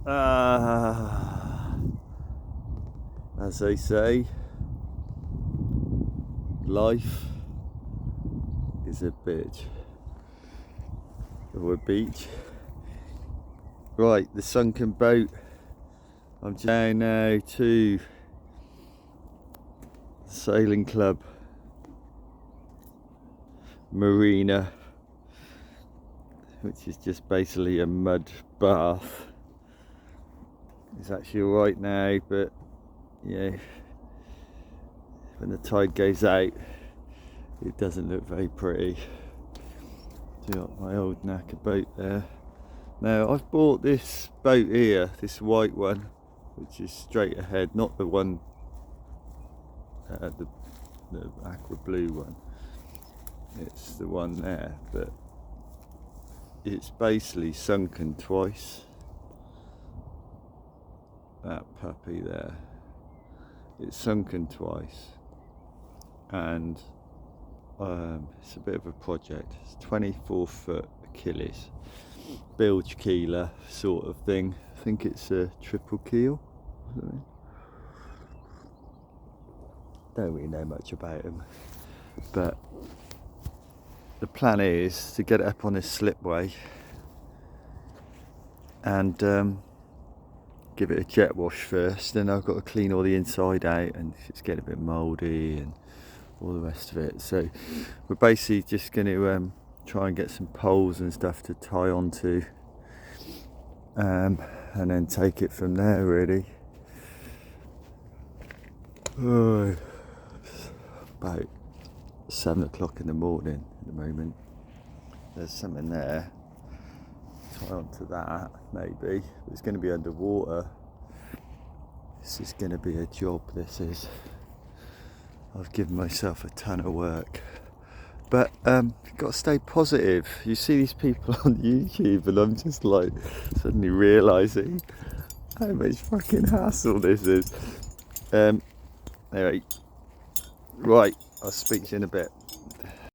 As they say, life is a bitch or a beach. Right, the sunken boat. I'm down now to the sailing club marina, which is just basically a mud bath. It's actually alright now, but yeah, when the tide goes out, it doesn't look very pretty. Got my old knacker boat there. Now I've bought this boat here, this white one, which is straight ahead, not the one, the aqua blue one. It's the one there, but it's basically sunken twice. That puppy there, it's sunken twice, and it's a bit of a project. It's 24-foot Achilles, bilge keeler sort of thing. I think it's a triple keel. Don't really know much about them, but the plan is to get it up on this slipway and give it a jet wash first. Then I've got to clean all the inside out, and it's getting a bit mouldy and all the rest of it. So we're basically just going to try and get some poles and stuff to tie onto, and then take it from there, really. Oh, it's about 7 o'clock in the morning at the moment. There's something there. Tie onto that, maybe. It's going to be underwater. This is going to be a job, this is. I've given myself a ton of work. But you've got to stay positive. You see these people on YouTube, and I'm just like suddenly realising how much fucking hassle this is. Anyway, right, I'll speak to you in a bit.